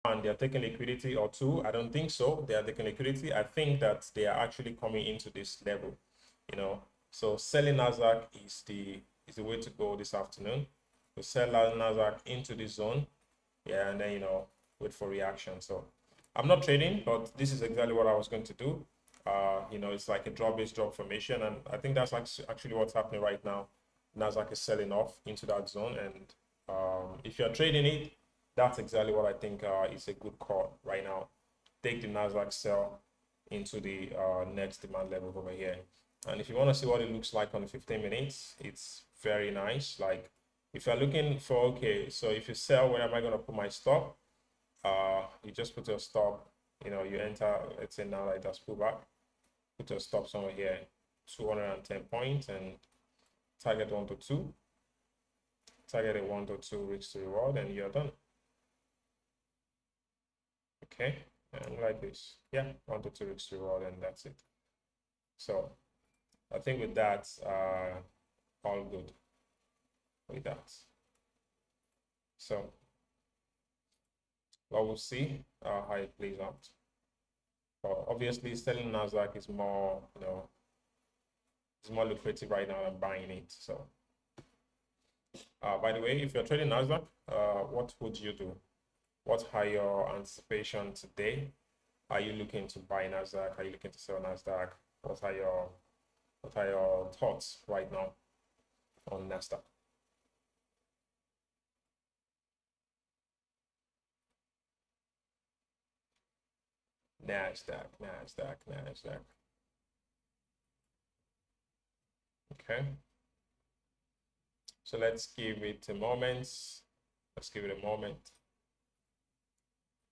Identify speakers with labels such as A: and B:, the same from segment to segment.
A: one, they're taking liquidity, or two, I don't think so. They are taking liquidity. I think that they are actually coming into this level, you know. So selling NASDAQ is the way to go this afternoon. To sell NASDAQ into this zone, yeah, and then, you know, wait for reaction. So I'm not trading, but this is exactly what I was going to do. You know, it's like a drop-based drop formation, and I think that's actually what's happening right now. NASDAQ is selling off into that zone, and if you're trading it, that's exactly what I think is a good call right now. Take the NASDAQ sell into the next demand level over here. And if you want to see what it looks like on the 15 minutes, it's very nice. Like if you're looking for, okay, so if you sell, where am I going to put my stop? You just put your stop, you know, you enter, let's say now it has pulled back, put your stop somewhere here, 210 points, and target 1 to 2. Target a 1 to 2 risk to reward, and you're done. Okay, and like this, yeah, 1 to 2 risk to reward, and that's it. So I think with that, all good with that. So well, we'll see how it plays out. But obviously, selling NASDAQ is more, you know, it's more lucrative right now than buying it. So, by the way, if you're trading NASDAQ, what would you do? What are your anticipation today? Are you looking to buy NASDAQ? Are you looking to sell NASDAQ? What are your thoughts right now on NASDAQ? NASDAQ. Okay. So let's give it a moment. Let's give it a moment.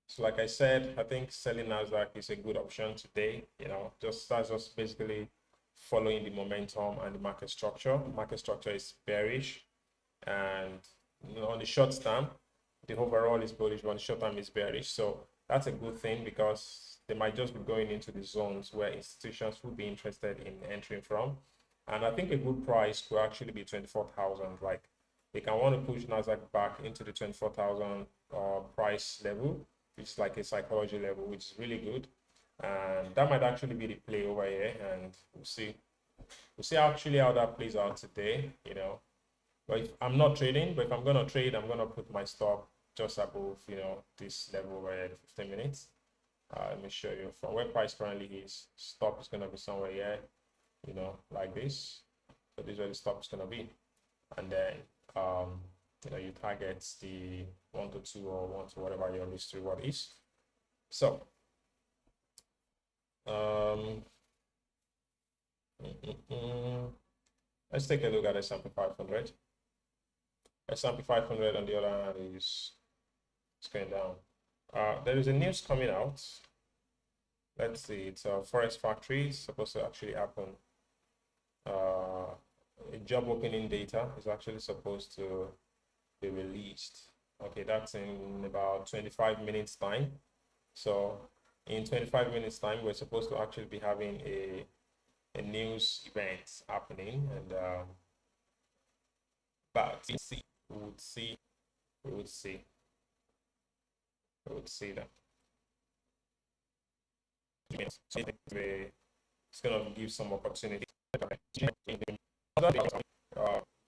A: So like I said, I think selling NASDAQ is a good option today. You know, that's just basically following the momentum and the market structure. Market structure is bearish, and you know, on the short term, the overall is bullish, but on the short term is bearish. So that's a good thing because they might just be going into the zones where institutions would be interested in entering from. And I think a good price could actually be 24,000. Like they can want to push NASDAQ back into the 24,000 price level, which is like a psychology level, which is really good. And that might actually be the play over here, and we'll see. We'll see actually how that plays out today, you know. But if I'm not trading, but if I'm gonna trade, I'm gonna put my stop just above, you know, this level over here, 15 minutes. Let me show you from where price currently is. Stop is gonna be somewhere here, you know, like this. So this is where the stop is gonna be, and then you know, you target the 1 to 2 or 1 to whatever your risk to reward is. So let's take a look at S&P 500. S&P 500 on the other hand is going down. There is a news coming out. Let's see, it's a forest factory. It's supposed to actually happen. A job opening data is actually supposed to be released. Okay, that's in about 25 minutes time. So in 25 minutes time, we're supposed to actually be having a news event happening, and but we would see that. So it's going to give some opportunity.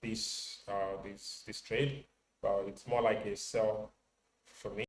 A: This trade, it's more like a sell for me.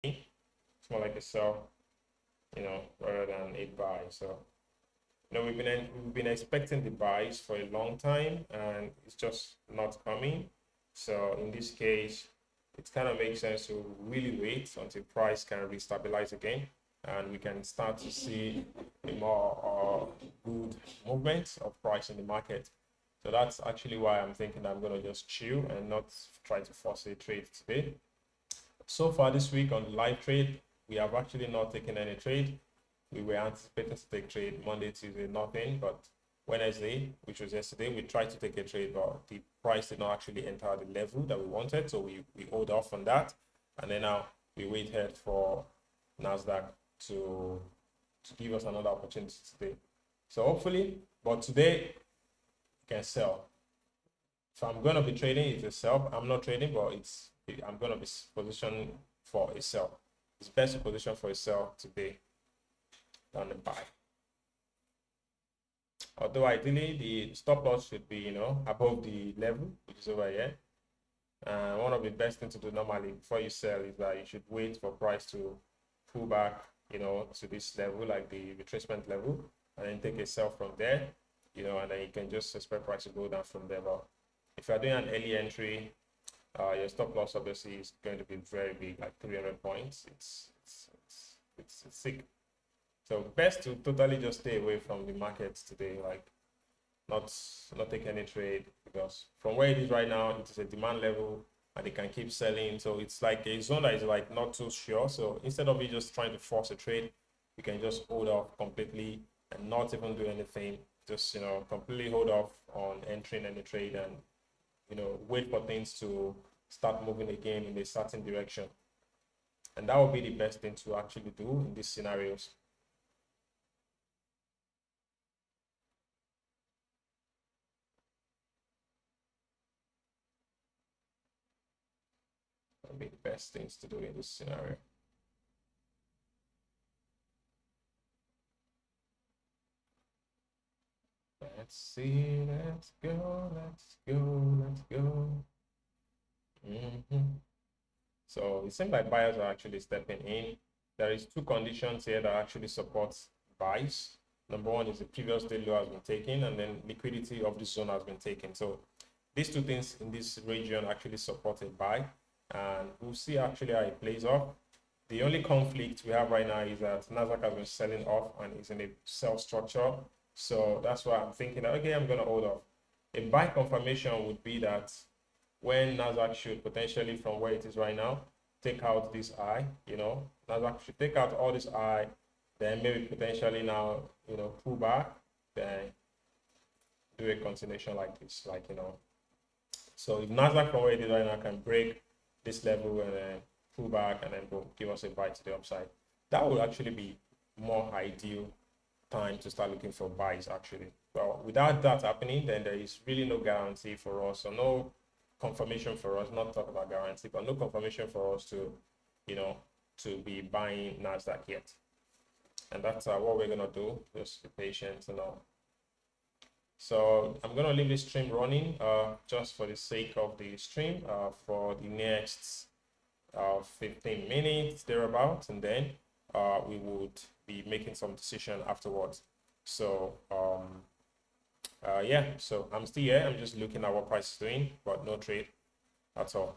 A: It's more like a sell, you know, rather than a buy. So, you know, we've been expecting the buys for a long time, and it's just not coming. So in this case, it kind of makes sense to really wait until price can restabilize again, and we can start to see a more good movement of price in the market. So that's actually why I'm thinking I'm going to just chill and not try to force a trade today. So far this week on the live trade, we have actually not taken any trade. We were anticipating to take trade Monday, Tuesday, nothing, but Wednesday, which was yesterday, we tried to take a trade, but the price did not actually enter the level that we wanted, so we hold off on that, and then now we waited for NASDAQ to give us another opportunity today. So hopefully, but today you can sell. So I'm going to be trading, it's a sell. I'm not trading, but I'm going to be positioned for a sell. It's best to position for a sell today than a buy. Although ideally the stop loss should be, above the level, which is over here. One of the best things to do normally before you sell is that you should wait for price to pull back, to this level, like the retracement level, and then take a sell from there, and then you can just expect price to go down from there. But if you're doing an early entry, your stop loss obviously is going to be very big, like 300 points. It's sick. So best to totally just stay away from the markets today, like not take any trade, because from where it is right now, it is a demand level and they can keep selling. So it's like a zone that is like not too sure. So instead of you just trying to force a trade, you can just hold off completely and not even do anything. Just completely hold off on entering any trade and wait for things to start moving again in a certain direction. And that would be the best thing to actually do in these scenarios. That would be the best things to do in this scenario. Let's see, let's go, let's go, let's go. So it seems like buyers are actually stepping in. There is two conditions here that actually supports buys. Number one is the previous day low has been taken, and then liquidity of this zone has been taken. So these two things in this region actually support a buy, and we'll see actually how it plays off. The only conflict we have right now is that NASDAQ has been selling off and is in a sell structure. So that's why I'm thinking, okay, I'm going to hold off. A buy confirmation would be that when NASDAQ should potentially, from where it is right now, take out this I, NASDAQ should take out all this I, then maybe potentially now, pull back, then do a continuation like this, So if NASDAQ from where it is right now can break this level and then pull back and then go give us a buy to the upside, that would actually be more ideal time to start looking for buys actually. Well, without that happening, then there is really no guarantee for us, or no confirmation for us, not talk about guarantee, but no confirmation for us to, to be buying NASDAQ yet. And that's what we're gonna do. Just be patient and all. So I'm gonna leave this stream running just for the sake of the stream for the next 15 minutes thereabouts, and then we would be making some decision afterwards. So yeah, so I'm still here. I'm just looking at what price is doing, but no trade. That's all.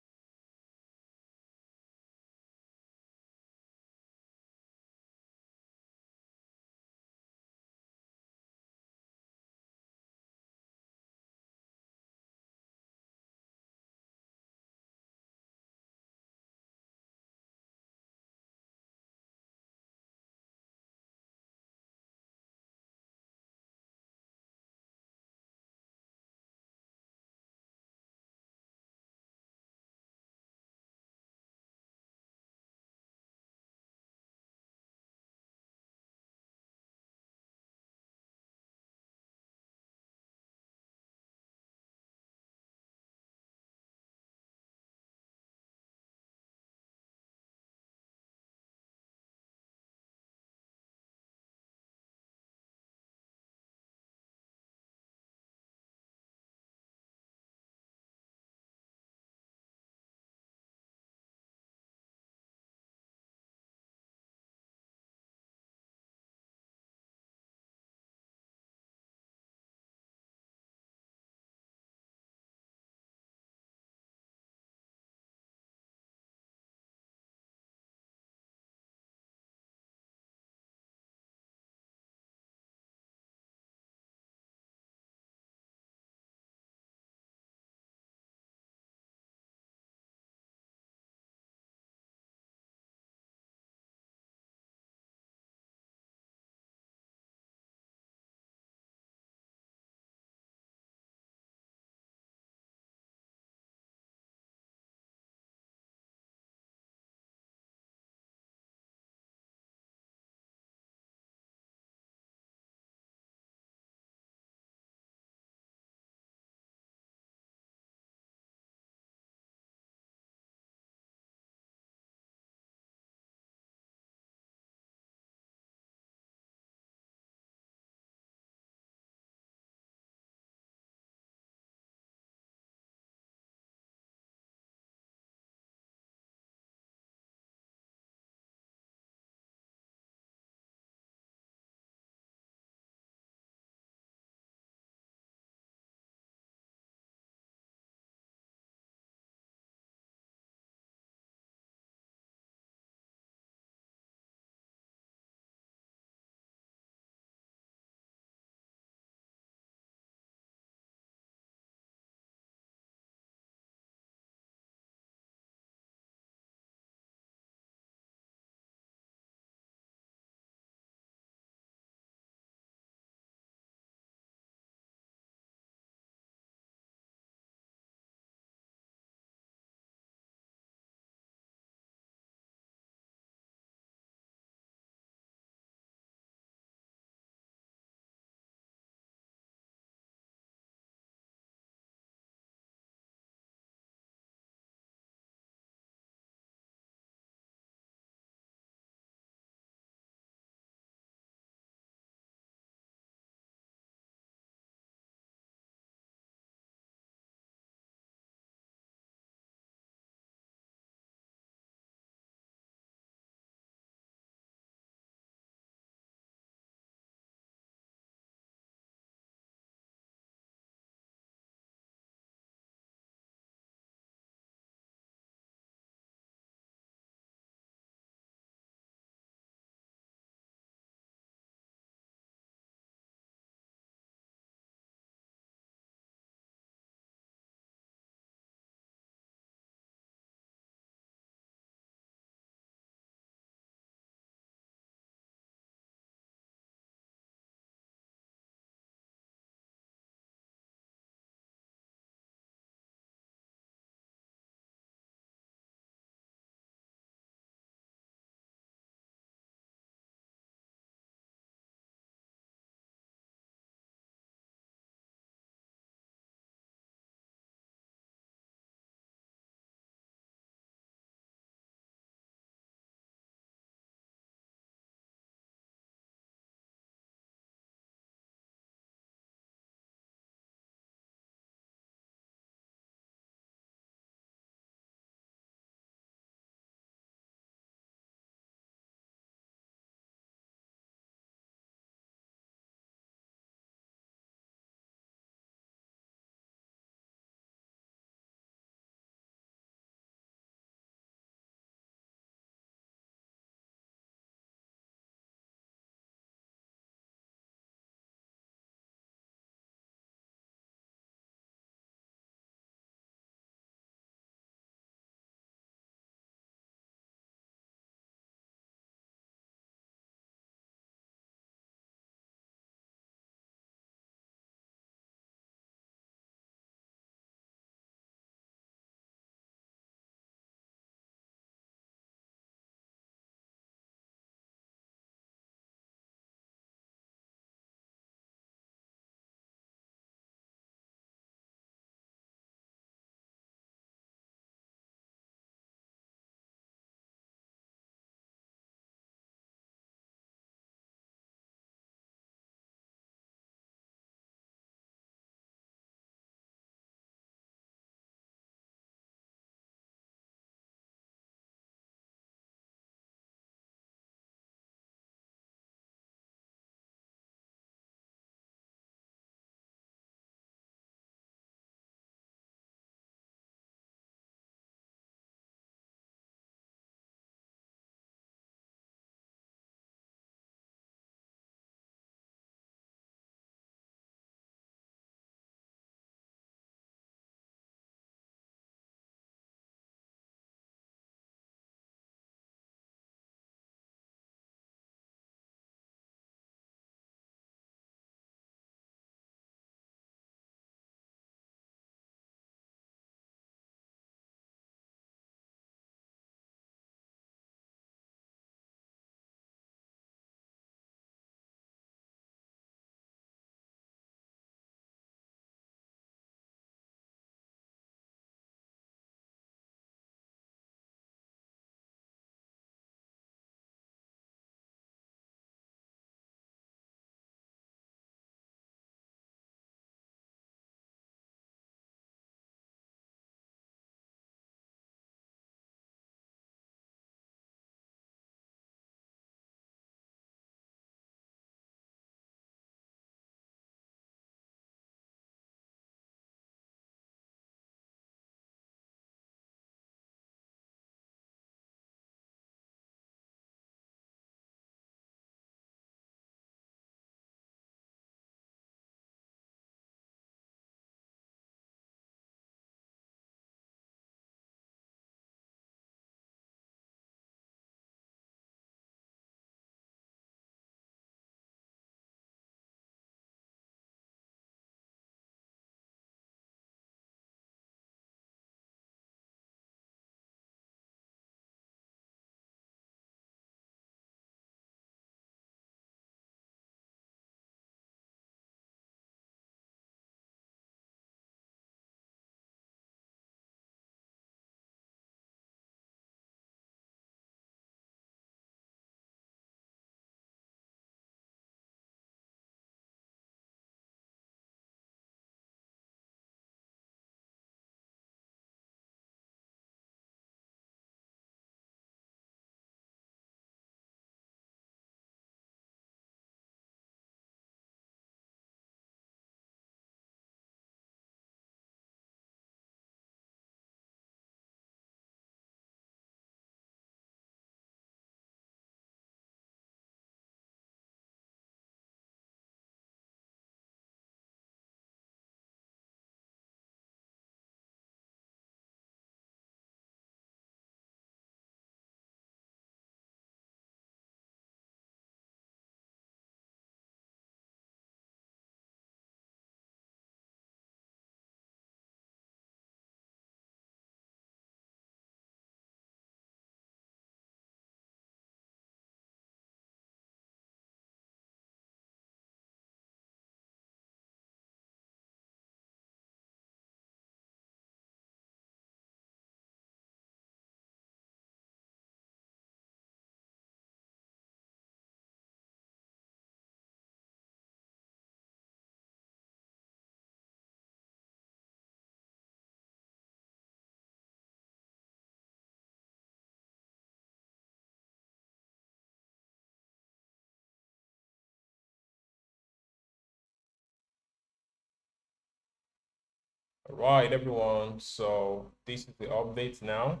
A: right, everyone. So this is the update now.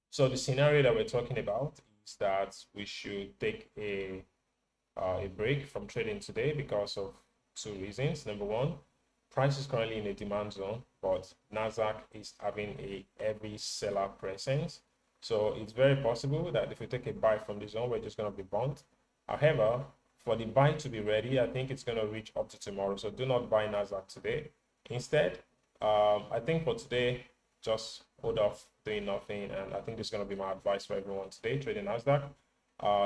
A: So the scenario that we're talking about is that we should take a break from trading today because of two reasons. Number one, price is currently in a demand zone, but NASDAQ is having a heavy seller presence. So it's very possible that if we take a buy from the zone, we're just going to be bumped. However, for the buy to be ready, I think it's going to reach up to tomorrow. So do not buy NASDAQ today. Instead, I think for today, just hold off doing nothing. And I think this is going to be my advice for everyone today, trading NASDAQ.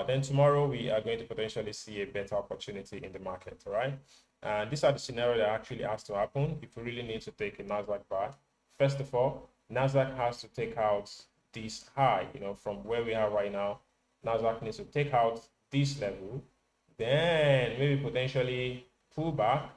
A: Then tomorrow we are going to potentially see a better opportunity in the market, all right? And these are the scenarios that actually has to happen if we really need to take a NASDAQ buy. First of all, NASDAQ has to take out this high, from where we are right now. NASDAQ needs to take out this level, then maybe potentially pull back